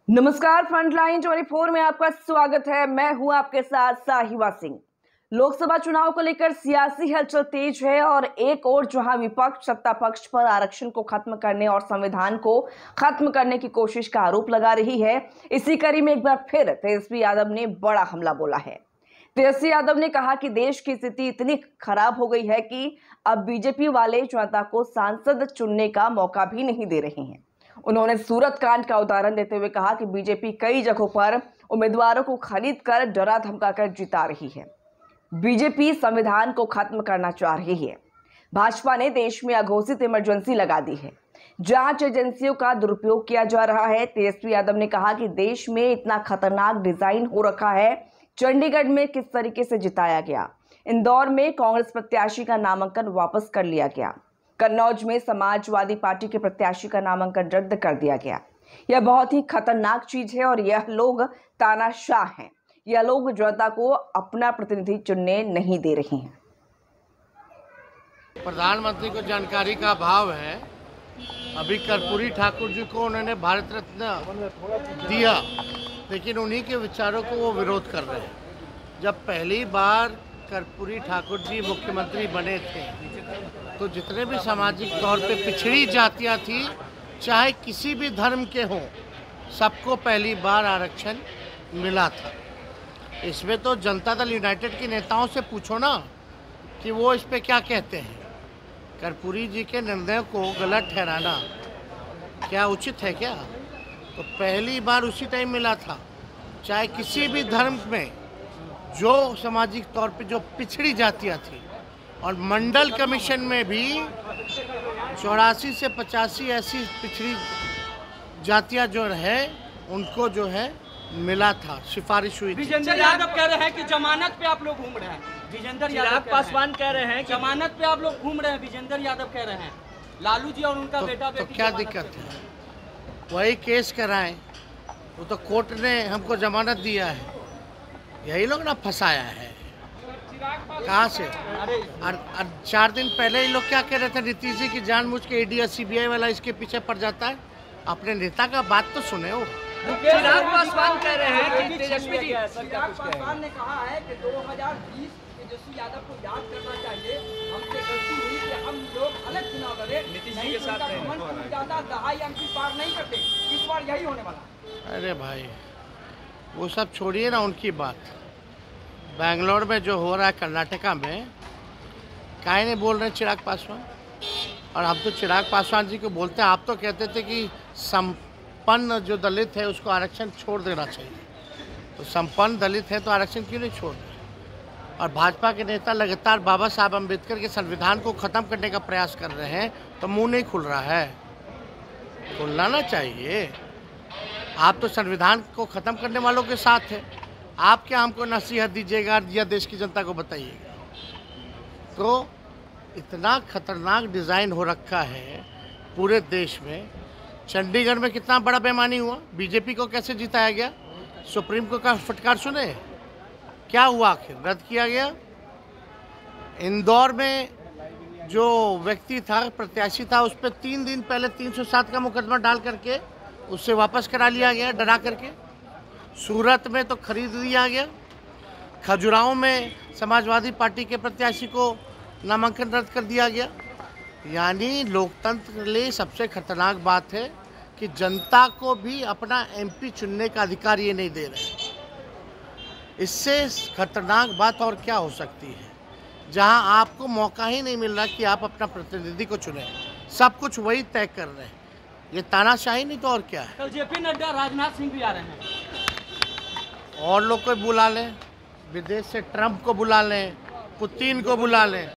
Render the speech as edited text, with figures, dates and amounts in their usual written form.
नमस्कार, फ्रंटलाइन 24 में आपका स्वागत है। मैं हूं आपके साथ साहिबा सिंह। लोकसभा चुनाव को लेकर सियासी हलचल तेज है और एक और जहां विपक्ष सत्ता पक्ष पर आरक्षण को खत्म करने और संविधान को खत्म करने की कोशिश का आरोप लगा रही है, इसी कड़ी में एक बार फिर तेजस्वी यादव ने बड़ा हमला बोला है। तेजस्वी यादव ने कहा कि देश की स्थिति इतनी खराब हो गई है कि अब बीजेपी वाले जनता को सांसद चुनने का मौका भी नहीं दे रहे हैं। उन्होंने सूरत कांड का उदाहरण देते हुए कहा कि बीजेपी कई जगहों पर उम्मीदवारों को खरीद कर डरा धमकाकर जिता रही है। बीजेपी संविधान को खत्म करना चाह रही है। भाजपा ने देश में अघोषित इमरजेंसी लगा दी है। जांच एजेंसियों का दुरुपयोग किया जा रहा है। तेजस्वी यादव ने कहा कि देश में इतना खतरनाक डिजाइन हो रखा है। चंडीगढ़ में किस तरीके से जिताया गया, इंदौर में कांग्रेस प्रत्याशी का नामांकन वापस कर लिया गया, कन्नौज में समाजवादी पार्टी के प्रत्याशी का नामांकन रद्द कर दिया गया। यह बहुत ही खतरनाक चीज है और यह लोग तानाशाह हैं। यह लोग जनता को अपना प्रतिनिधि चुनने नहीं दे रहे हैं। प्रधानमंत्री को जानकारी का अभाव है। अभी कर्पूरी ठाकुर जी को उन्होंने भारत रत्न दिया, लेकिन उन्हीं के विचारों को वो विरोध कर रहे हैं। जब पहली बार कर्पूरी ठाकुर जी मुख्यमंत्री बने थे तो जितने भी सामाजिक तौर पे पिछड़ी जातियां थी, चाहे किसी भी धर्म के हों, सबको पहली बार आरक्षण मिला था। इसमें तो जनता दल यूनाइटेड के नेताओं से पूछो ना कि वो इस पे क्या कहते हैं। कर्पूरी जी के निर्णय को गलत ठहराना क्या उचित है क्या? तो पहली बार उसी टाइम मिला था। चाहे किसी भी धर्म में जो सामाजिक तौर पे जो पिछड़ी जातियाँ थी, और मंडल कमीशन में भी 84 से 85 ऐसी पिछड़ी जातियाँ जो है उनको जो है मिला था, सिफारिश हुई थी। विजेंद्र यादव कह रहे हैं कि जमानत पे आप लोग घूम रहे हैं। विजेंद्र यादव पासवान कह रहे हैं जमानत पे आप लोग घूम रहे हैं। विजेंद्र यादव कह रहे हैं लालू जी और उनका बेटा तो क्या दिक्कत है? वही केस कराएं। वो तो कोर्ट ने हमको जमानत दिया है, यही लोग ना फंसाया है। कहाँ से? और 4 दिन पहले ही लोग क्या कह रहे थे, नीतीश जी की जानबूझ के ईडी और सीबीआई वाला इसके पीछे पड़ जाता है। अपने नेता का बात तो सुने हो। चिराग पासवान कह रहे हैं कि तेजस्वी जी, चिराग पासवान ने कहा है कि 2020 तेजस्वी यादव को याद करना चाहिए। हमसे गलती हुई कि हम लोग अलग चुनाव लड़े, नीतीश जी के साथ ज्यादा दहाई अंक पार नहीं करते। इस बार यही होने वाला। अरे भाई, वो सब छोड़िए ना उनकी बात। बेंगलोर में जो हो रहा है, कर्नाटका में, काहे नहीं बोल रहे चिराग पासवान? और हम तो चिराग पासवान जी को बोलते हैं। आप तो कहते थे कि संपन्न जो दलित है उसको आरक्षण छोड़ देना चाहिए। तो संपन्न दलित है तो आरक्षण क्यों नहीं छोड़ रहे? और भाजपा के नेता लगातार बाबा साहब अम्बेडकर के संविधान को ख़त्म करने का प्रयास कर रहे हैं, तो मुंह नहीं खुल रहा है। खुलना ना चाहिए। आप तो संविधान को ख़त्म करने वालों के साथ हैं। आप क्या हमको नसीहत दीजिएगा या देश की जनता को बताइएगा? तो इतना खतरनाक डिज़ाइन हो रखा है पूरे देश में। चंडीगढ़ में कितना बड़ा बेईमानी हुआ, बीजेपी को कैसे जिताया गया? सुप्रीम कोर्ट का फटकार सुने, क्या हुआ? आखिर रद्द किया गया। इंदौर में जो व्यक्ति था, प्रत्याशी था, उस पर 3 दिन पहले 307 का मुकदमा डाल करके उससे वापस करा लिया गया, डरा करके। सूरत में तो खरीद लिया गया। खजुराहो में समाजवादी पार्टी के प्रत्याशी को नामांकन रद्द कर दिया गया। यानी लोकतंत्र के लिए सबसे खतरनाक बात है कि जनता को भी अपना एमपी चुनने का अधिकार ये नहीं दे रहे। इससे खतरनाक बात और क्या हो सकती है, जहां आपको मौका ही नहीं मिल रहा कि आप अपना प्रतिनिधि को चुनें। सब कुछ वही तय कर रहे हैं। ये तानाशाही नहीं तो और क्या है? कल जेपी नड्डा, राजनाथ सिंह भी आ रहे हैं। और लोग को बुला लें, विदेश से ट्रंप को बुला लें, पुतिन को बुला लें।